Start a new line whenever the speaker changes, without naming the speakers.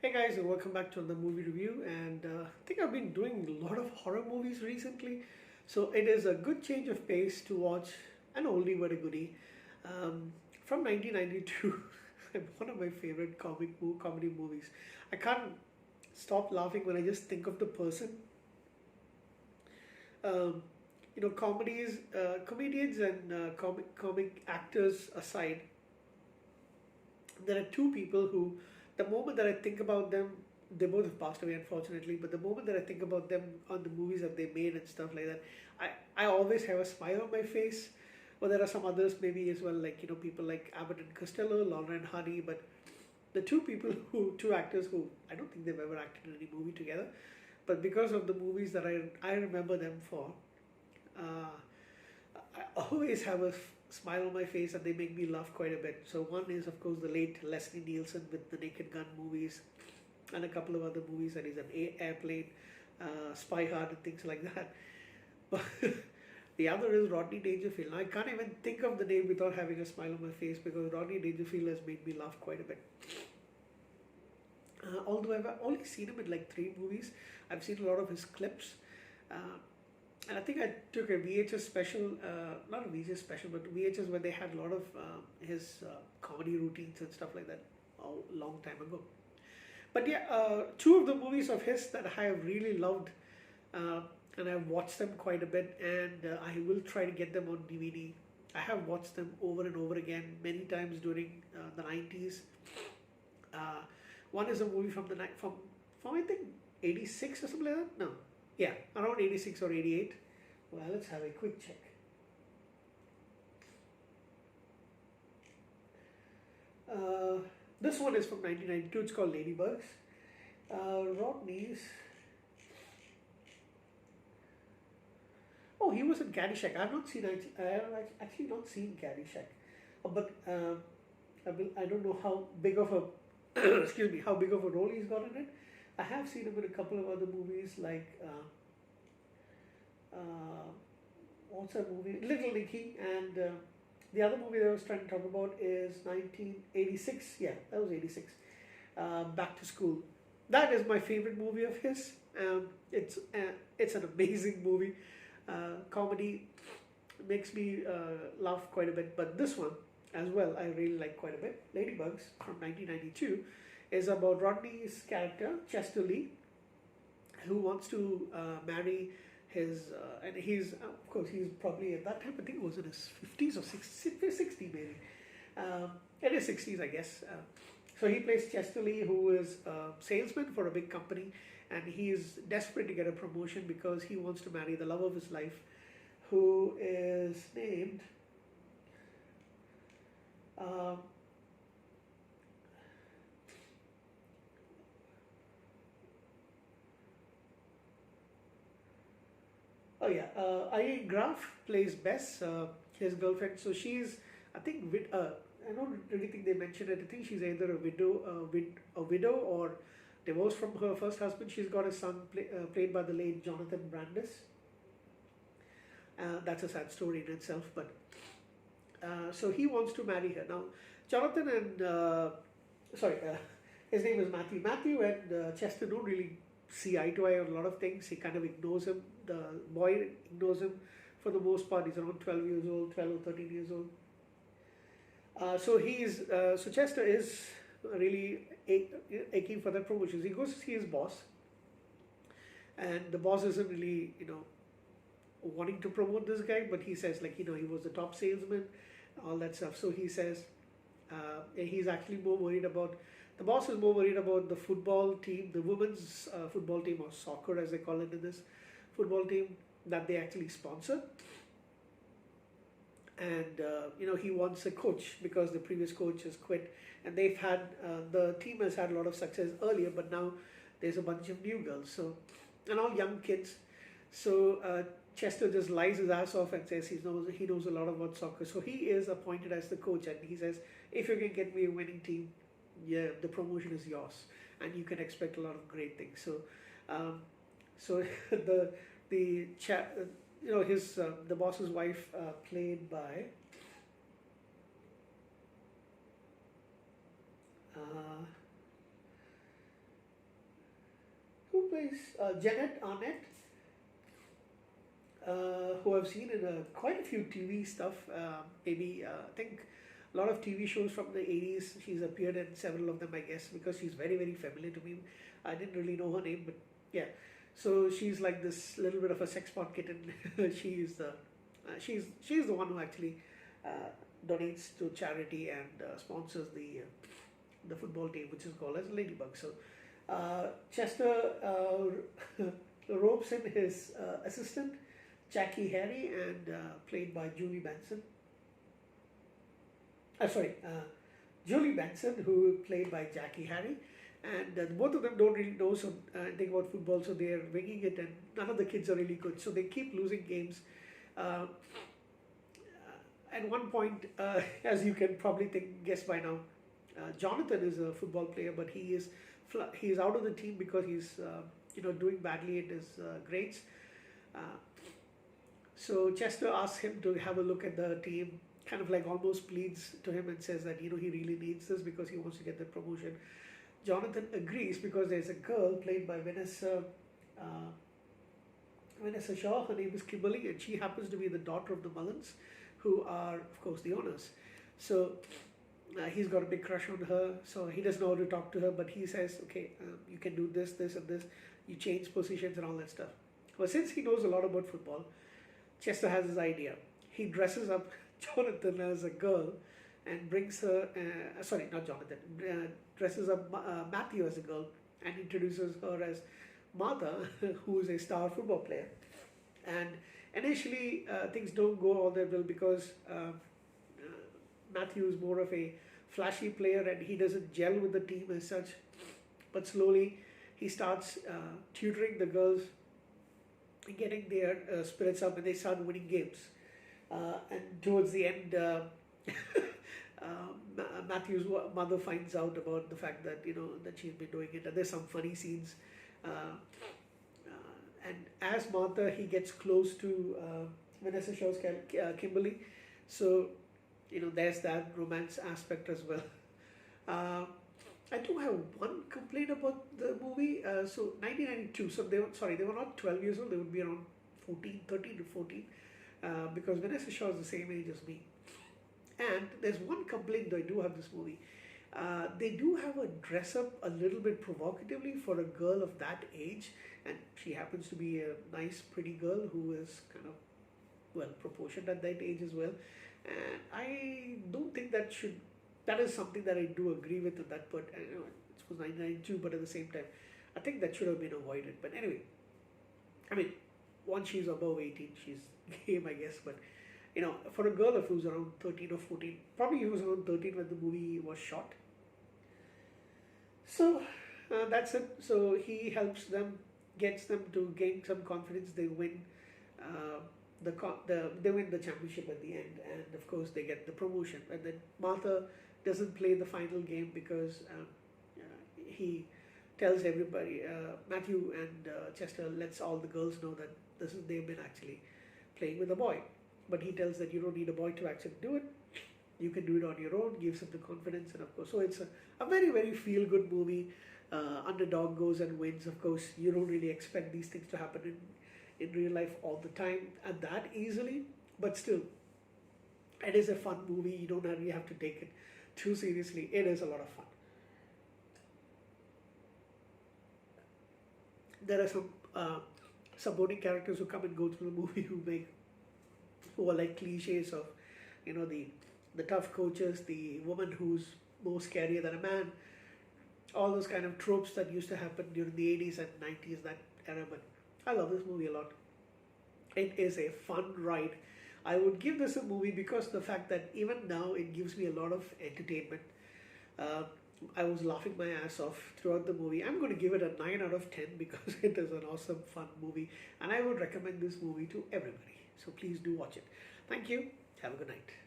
Hey guys, and welcome back to another movie review. And I think I've been doing a lot of horror movies recently, so it is a good change of pace to watch an oldie but a goodie from 1992. One of my favorite comedy movies. I can't stop laughing when I just think of the person. Um, comedians and comic actors aside, there are two people who, the moment that I think about them, they both have passed away unfortunately, but the moment that I think about them on the movies that they made and stuff like that, I always have a smile on my face. Well, there are some others maybe as well, like people like Abbott and Costello, Laura and Hardy, but the two actors who I don't think they've ever acted in any movie together, but because of the movies that I remember them for, uh, I always have a smile on my face and they make me laugh quite a bit. So one is of course the late Leslie Nielsen with the Naked Gun movies and a couple of other movies, that is an airplane, Spy Hard and things like that. But the other is Rodney Dangerfield. Now, I can't even think of the name without having a smile on my face because Rodney Dangerfield has made me laugh quite a bit. Although I've only seen him in like three movies, I've seen a lot of his clips. Uh, and I think I took a VHS special, not a VHS special, but VHS where they had a lot of his comedy routines and stuff like that a long time ago. But yeah, two of the movies of his that I have really loved, uh, and I've watched them quite a bit, and I will try to get them on DVD. I have watched them over and over again many times during the 90s. Uh, One is a movie from from I think 86 or something like that. No, yeah, around 86 or 88. Well, let's have a quick check. Uh, this one is from 1992. It's called LadyBugs. Rodney's. Oh, he was in Caddyshack. I've not seen. I have actually not seen Caddyshack, but I don't know how big of a excuse me, how big of a role he's got in it. I have seen him in a couple of other movies like what's that movie? Little Nicky, and the other movie that I was trying to talk about is 1986. Yeah, that was 86. Back to School. That is my favorite movie of his. It's an amazing movie. Comedy makes me laugh quite a bit. But this one as well, I really like quite a bit. Ladybugs from 1992 is about Rodney's character Chester Lee, who wants to marry and he's of course he's probably at that time, I think it was in his 50s or 60 maybe, in his 60s I guess. So he plays Chester Lee, who is a salesman for a big company, and he is desperate to get a promotion because he wants to marry the love of his life, who is named uh, oh yeah, Irene Graf plays Bess, his girlfriend. So she's, I think, I don't really think they mentioned it. I think she's either a widow or divorced from her first husband. She's got a son played by the late Jonathan Brandis. That's a sad story in itself, but so he wants to marry her now. Jonathan and his name is Matthew. Matthew and Chester don't really see eye to eye on a lot of things. He kind of ignores him. The boy ignores him for the most part. He's around 12 years old, 12 or 13 years old. So Chester is really aching for that promotion. So he goes to see his boss, and the boss isn't really, wanting to promote this guy, but he says, like, he was the top salesman, all that stuff. So he says he's actually more worried about, the boss is more worried about the football team, the women's football team, or soccer as they call it in this football team, that they actually sponsor. And he wants a coach because the previous coach has quit, and they've had the team has had a lot of success earlier, but now there's a bunch of new girls, so, and all young kids. So Chester just lies his ass off and says he knows a lot about soccer. So he is appointed as the coach, and he says, if you can get me a winning team, yeah, the promotion is yours, and you can expect a lot of great things. So so the chat. His the boss's wife, played by plays Janet Arnett, who I've seen in quite a few TV stuff. Maybe I think a lot of TV shows from the 80s. She's appeared in several of them, I guess, because she's very, very familiar to me. I didn't really know her name, but yeah. So she's like this little bit of a sex pot kitten. She's the one who actually donates to charity and sponsors the football team, which is called as LadyBugs. So Chester ropes in his assistant, Jackie Harry, and played by Julie Benson. Julie Benson, who played by Jackie Harry. And both of them don't really know anything about football, so they're winging it, and none of the kids are really good. So they keep losing games. At one point, as you can probably guess by now, Jonathan is a football player, but he is out of the team because he's doing badly in his grades. So Chester asks him to have a look at the team, kind of like almost pleads to him and says that he really needs this because he wants to get the promotion. Jonathan agrees because there's a girl played by Vanessa Shaw. Her name is Kimberly, and she happens to be the daughter of the Mullins, who are, of course, the owners. So he's got a big crush on her. So he doesn't know how to talk to her, but he says, okay, you can do this, this, and this. You change positions and all that stuff. Well, since he knows a lot about football, Chester has his idea. He dresses up Jonathan as a girl and brings her, not Jonathan, dresses up Matthew as a girl and introduces her as Martha, who is a star football player. And initially, things don't go all that well because Matthew is more of a flashy player and he doesn't gel with the team as such. But slowly, he starts tutoring the girls, getting their spirits up, and they start winning games. And towards the end, Matthew's mother finds out about the fact that that she's been doing it, and there's some funny scenes. And as Martha, he gets close to Vanessa Shaw's Kimberly, so there's that romance aspect as well. I do have one complaint about the movie. So 1992, so they were not 12 years old, they would be around 13 to 14, because Vanessa Shaw is the same age as me. And there's one complaint that I do have this movie. They do have a dress up a little bit provocatively for a girl of that age, and she happens to be a nice, pretty girl who is kind of well proportioned at that age as well. And I don't think that is something that I do agree with in that part. I know it was 1992, but at the same time, I think that should have been avoided. But anyway, I mean, once she's above 18, she's game, I guess. But for a girl of who's around 13 or 14, probably he was around 13 when the movie was shot. So that's it. So he helps them, gets them to gain some confidence. They win they win the championship at the end, and of course they get the promotion. And then Martha doesn't play the final game because he tells everybody, Matthew and Chester lets all the girls know that they've been actually playing with a boy. But he tells that you don't need a boy to actually do it. You can do it on your own, gives him the confidence, and of course, so it's a very, very feel-good movie. Underdog goes and wins. Of course, you don't really expect these things to happen in real life all the time and that easily, but still, it is a fun movie. You don't really have to take it too seriously. It is a lot of fun. There are some supporting characters who come and go through the movie who are like cliches of, the tough coaches, the woman who's more scarier than a man, all those kind of tropes that used to happen during the 80s and 90s, that era. But I love this movie a lot. It is a fun ride. I would give this a movie because the fact that even now it gives me a lot of entertainment. I was laughing my ass off throughout the movie. I'm going to give it a 9 out of 10 because it is an awesome, fun movie. And I would recommend this movie to everybody. So please do watch it. Thank you. Have a good night.